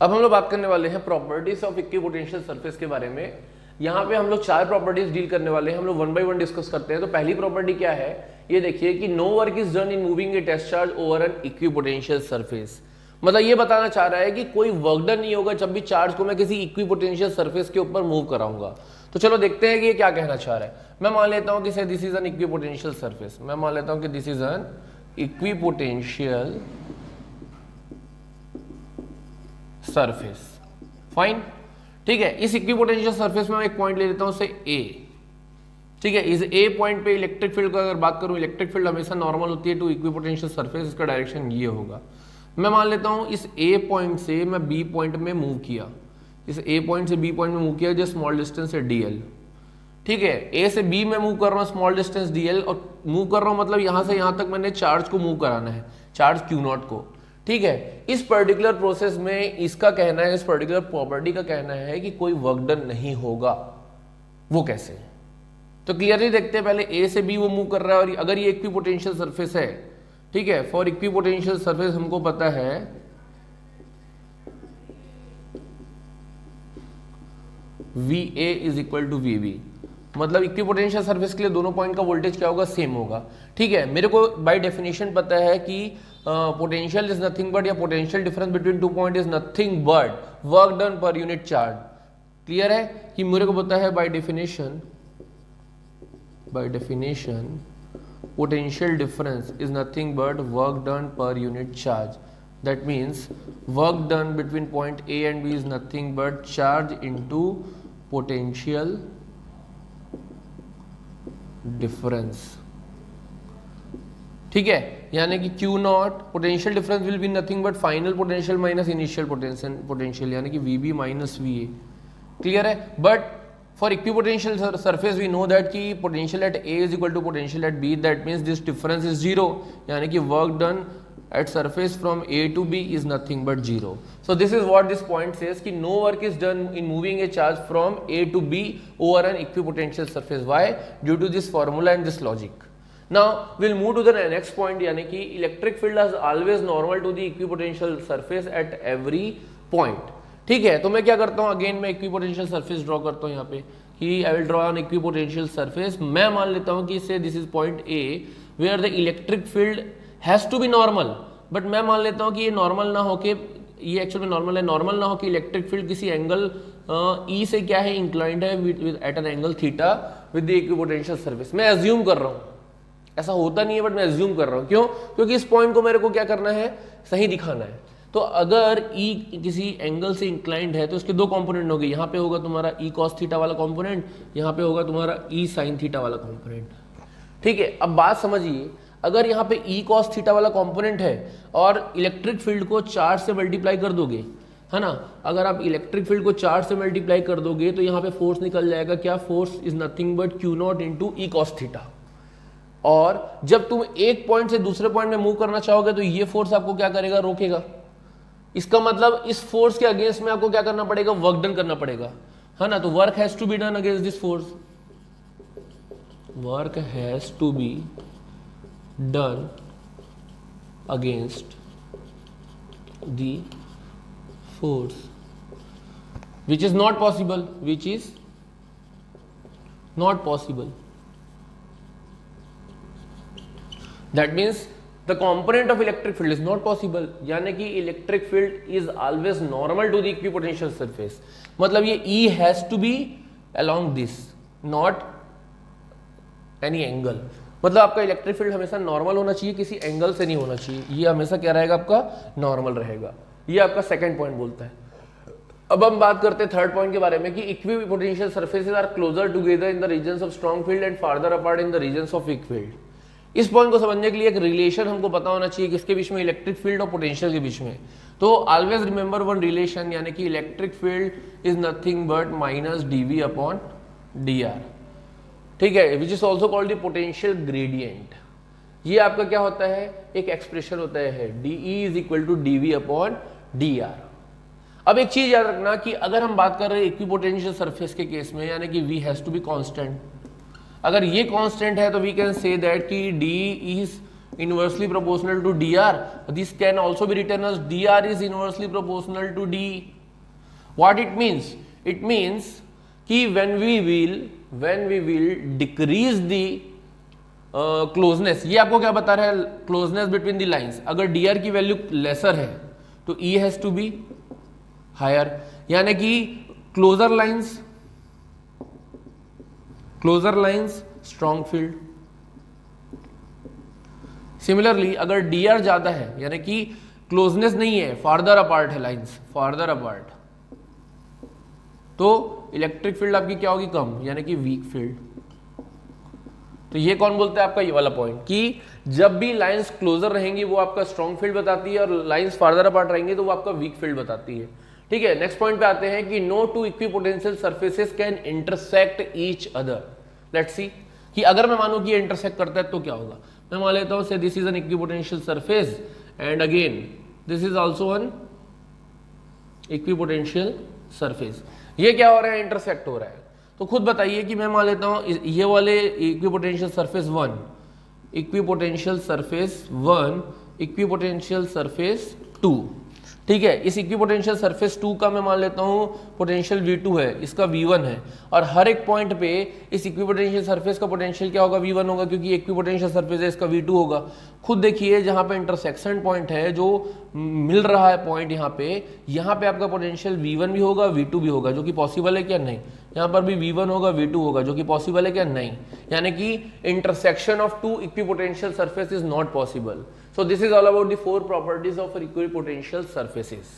अब हम लोग बात करने वाले हैं प्रॉपर्टीज ऑफ इक्विपोटेंशियल सरफेस के बारे में। यहाँ पे हम लोग 4 प्रॉपर्टीज डील करने वाले हैं, हम लोग 1 by 1 डिस्कस करते हैं। तो पहली प्रॉपर्टी क्या है, ये देखिए कि no work is done in moving a test charge over an equipotential surface. मतलब ये बताना चाह रहा है कि कोई वर्क डन नहीं होगा जब भी चार्ज को मैं किसी इक्विपोटेंशियल सरफेस के ऊपर मूव कराऊंगा। तो चलो देखते हैं कि ये क्या कहना चाह रहा है। मैं मान लेता हूं कि से this is an equipotential surface, मैं मान लेता हूं कि this is an equipotential surface, fine, ठीक है। इस इक्विपोटेंशियल सरफेस में मैं एक पॉइंट ले लेता हूं से ए, ठीक है। इस ए पॉइंट पे इलेक्ट्रिक फील्ड का अगर बात करूं, इलेक्ट्रिक फील्ड हमेशा नॉर्मल होती है टू इक्विपोटेंशियल सरफेस, इसका डायरेक्शन ये होगा। मैं मान लेता हूं इस ए पॉइंट से मैं बी पॉइंट में मूव किया, इस ए पॉइंट से बी पॉइंट में मूव किया जो स्मॉल डिस्टेंस है डीएल, ठीक है। ए से बी में मूव कर रहा हूं स्मॉल डिस्टेंस डीएल, और मूव कर रहा हूं मतलब यहां से यहां तक मैंने चार्ज को मूव कराना है, चार्ज क्यू नॉट को, ठीक है। इस पर्टिकुलर प्रोसेस में इसका कहना है, इस पर्टिकुलर प्रॉपर्टी का कहना है कि कोई वर्क डन नहीं होगा। वो कैसे, तो क्लियरली देखते हैं। पहले ए से बी वो मूव कर रहा है, और अगर ये इक्विपोटेंशियल सरफेस है, ठीक है, फॉर इक्विपोटेंशियल सरफेस हमको पता है V A is equal to V B, मतलब इक्विपोटेंशियल सरफेस के लिए दोनों पॉइंट का वोल्टेज क्या होगा, सेम होगा, ठीक है। मेरे को बाय डेफिनेशन पता है कि पोटेंशियल इज नथिंग बट, या potential difference between 2 point is nothing but work done per unit charge. Clear है कि मेरे को पता है by definition potential difference is nothing but work done per unit charge. That means work done between point A and B is nothing but charge into potential difference, ठीक है। यानी कि Q not potential difference will be nothing but final potential minus initial potential, यानी कि VB minus VA। Clear है। But for equipotential surface we know that कि potential at A is equal to potential at B, that means this difference is 0, यानी कि work done at surface from A to B is nothing but 0. So this is what this point says कि no work is done in moving a charge from A to B over an equipotential surface. Why? Due to this formula and this logic. Now we'll move to the next point, यानी कि electric field is always normal to the equipotential surface at every point, ठीक है। तो मैं क्या करता हूं, again मैं इक्विपोटेंशियल सरफेस ड्रॉ करता हूं यहाँ पे कि I will draw on equipotential surface. मैं मान लेता हूं कि इससे this is point A where the electric field has to be normal, but मैं मान लेता हूं कि ये नॉर्मल ना हो के, ये एक्चुअल में नॉर्मल है, नॉर्मल ना हो कि इलेक्ट्रिक फील्ड किसी एंगल ई से क्या है, इंक्लाइंड है at an angle theta with the equipotential surface. मैं एज्यूम कर रहा हूँ, ऐसा होता नहीं है बट मैं एज्यूम कर रहा हूँ। क्यों? क्योंकि इस पॉइंट को मेरे को क्या करना है, सही दिखाना है। तो अगर E किसी एंगल से इंक्लाइंड है तो उसके 2 कंपोनेंट होंगे, यहाँ पे होगा तुम्हारा E cos थीटा वाला कंपोनेंट, यहाँ पे होगा तुम्हारा E sin थीटा वाला कंपोनेंट, ठीक है। अब बात समझिए, अगर यहाँ पे E cos थीटा वाला कंपोनेंट है और इलेक्ट्रिक फील्ड को चार्ज से मल्टीप्लाई कर दोगे, है ना, अगर आप इलेक्ट्रिक फील्ड को चार्ज से मल्टीप्लाई कर दोगे तो यहाँ पे फोर्स निकल जाएगा, क्या, force is nothing but Q not into E cos theta. और जब तुम एक पॉइंट से दूसरे पॉइंट में मूव करना चाहोगे तो ये फोर्स आपको क्या करेगा, रोकेगा। इसका मतलब इस फोर्स के अगेंस्ट में आपको क्या करना पड़ेगा, वर्क डन करना पड़ेगा, है ना। तो work has to be done against this force, work has to be done against the force which is not possible, which is not possible. That means the component of electric field is not possible, यानी कि electric field is always normal to the equipotential surface। मतलब ये E has to be along this, not any angle। मतलब आपका electric field हमेशा normal होना चाहिए, किसी एंगल से नहीं होना चाहिए, ये हमेशा क्या रहेगा, आपका नॉर्मल रहेगा। ये आपका सेकंड पॉइंट बोलता है। अब हम बात करते हैं थर्ड पॉइंट के बारे में कि equipotential surfaces are closer together in the regions of strong field and farther apart in the regions of weak field. इस पॉइंट को समझने के लिए एक रिलेशन हमको पता होना चाहिए किसके बीच में, इलेक्ट्रिक फील्ड और पोटेंशियल के बीच में। तो ऑलवेज रिमेंबर वन रिलेशन, यानी कि electric field is nothing but minus dV upon dr, ठीक है, which is also called the potential gradient. ये आपका क्या होता है, एक एक्सप्रेशन होता है, dE is equal to dV upon dr। अब एक चीज याद रखना कि अगर हम बात कर रहे हैं इक्विपोटेंशियल सरफेस के केस में, यानी कि V has to be constant. अगर ये कांस्टेंट है तो वी कैन से दैट कि D is inversely proportional to dr. This can also be written as dr is inversely proportional to d. What it means? It means कि when we will decrease the closeness, ये आपको क्या बता रहा है, closeness between the lines, अगर dr की value laser है तो e has to be higher, यानी कि closer lines strong field. Similarly अगर dr ज्यादा है यानी कि क्लोजनेस नहीं है, फार्दर अपार्ट है लाइंस, फार्दर अपार्ट, तो इलेक्ट्रिक फील्ड आपकी क्या होगी, कम, यानी कि वीक फील्ड. तो ये कौन बोलता है, आपका ये वाला पॉइंट, कि जब भी लाइंस क्लोजर रहेंगी वो आपका स्ट्रॉन्ग फील्ड बताती है और लाइंस फार्दर अपार्ट रहेंगी तो वो आपका वीक फील्ड बताती है. ठीक है, नेक्स्ट पॉइंट पे आते हैं कि no two equipotential surfaces can intersect each other. Let's see कि अगर मैं मानूं कि ये इंटरसेक्ट करता है तो क्या होगा. मैं मान लेता हूं से this is an equipotential surface and again this is also an equipotential surface. ये क्या हो रहा है, इंटरसेक्ट हो रहा है. तो खुद बताइए कि मैं मान लेता हूं ये वाले equipotential surface 1, equipotential surface 1, equipotential surface 2. ठीक है, इस इक्विपोटेंशियल सरफेस 2 का मैं मान लेता हूं पोटेंशियल V2 है, इसका V1 है, और हर एक पॉइंट पे इस इक्विपोटेंशियल सरफेस का पोटेंशियल क्या होगा, V1 होगा, क्योंकि इक्विपोटेंशियल सरफेस है, इसका V2 होगा. खुद देखिए जहां पे इंटरसेक्शन पॉइंट है, जो मिल रहा है पॉइंट, यहाँ पे आपका पोटेंशियल V1 भी होगा, V2 भी होगा, जो कि पॉसिबल है क्या, नहीं. यहाँ पर भी V1 होगा, V2 होगा, जो कि पॉसिबल है क्या, नहीं. यानी कि intersection of two equipotential surface is not possible. So this is all about the 4 properties of equipotential surfaces.